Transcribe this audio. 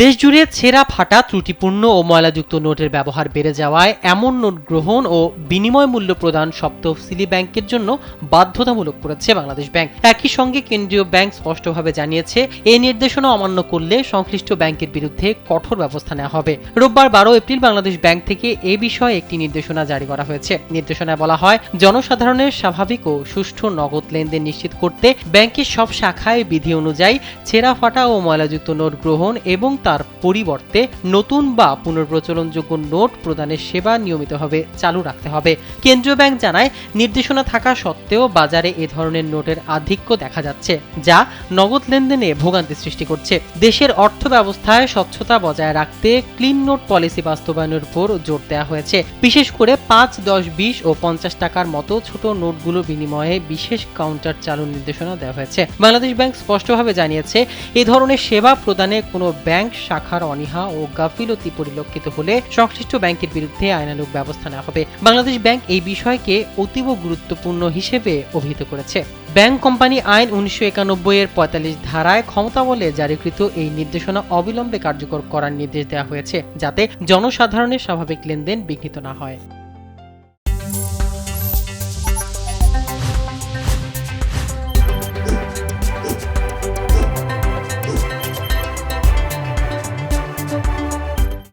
দেশজুড়ে ছেঁড়া ফাটা ত্রুটিপূর্ণ ও ময়লাযুক্ত নোটের ব্যবহার বেড়ে যাওয়ায় এমন নোট গ্রহণ ও বিনিময় মূল্য প্রদান সব তফসিলি ব্যাংকের জন্য বাধ্যতামূলক করেছে বাংলাদেশ ব্যাংক। একই সঙ্গে কেন্দ্রীয় ব্যাংক স্পষ্টভাবে জানিয়েছে, এই নির্দেশনা অমান্য করলে সংশ্লিষ্ট ব্যাংকের বিরুদ্ধে কঠোর ব্যবস্থা নেওয়া হবে। রোববার 12 এপ্রিল বাংলাদেশ ব্যাংক থেকে এ বিষয়ে একটি নির্দেশনা জারি করা হয়েছে। নির্দেশনায় বলা হয়, জনসাধারণের স্বাভাবিক ও সুষ্ঠু নগদ লেনদেন নিশ্চিত করতে ব্যাংকের সব শাখায় বিধি অনুযায়ী ছেঁড়া ফাটা ও ময়লাযুক্ত নোট গ্রহণ এবং তার পরিবর্তে নতুন বা পুনর্প্রচলনযোগ্য নোট প্রদানের সেবা নিয়মিতভাবে চালু রাখতে হবে। কেন্দ্রীয় ব্যাংক জানায়, নির্দেশনা থাকা সত্ত্বেও বাজারে এ ধরনের নোটের আধিক্য দেখা যাচ্ছে, যা নগদ লেনদেনে ভোগান্তি সৃষ্টি করছে। দেশের অর্থ ব্যবস্থায় স্বচ্ছতা বজায় রাখতে ক্লিন নোট পলিসি বাস্তবায়নের উপর জোর দেওয়া হয়েছে। বিশেষ করে 5, 10, 20 ও 50 টাকার মতো ছোট নোটগুলো বিনিময়ে বিশেষ কাউন্টার চালুর নির্দেশনা দেওয়া হয়েছে। বাংলাদেশ ব্যাংক স্পষ্টভাবে জানিয়েছে, এ ধরনের সেবা প্রদানে কোনো ব্যাংক শাখার অনীহা ও গাফিলতি পরিলক্ষিত হলে সংশ্লিষ্ট ব্যাংকের বিরুদ্ধে আইনানুগ ব্যবস্থা নেওয়া হবে। বাংলাদেশ ব্যাংক এই বিষয়কে অতীব গুরুত্বপূর্ণ হিসেবে অভিহিত করেছে। ব্যাংক কোম্পানি আইন 1991 এর 45 ধারায় ক্ষমতাবলে জারিকৃত এই নির্দেশনা অবিলম্বে কার্যকর করার নির্দেশ দেওয়া হয়েছে, যাতে জনসাধারণের স্বাভাবিক লেনদেন বিঘ্নিত না হয়।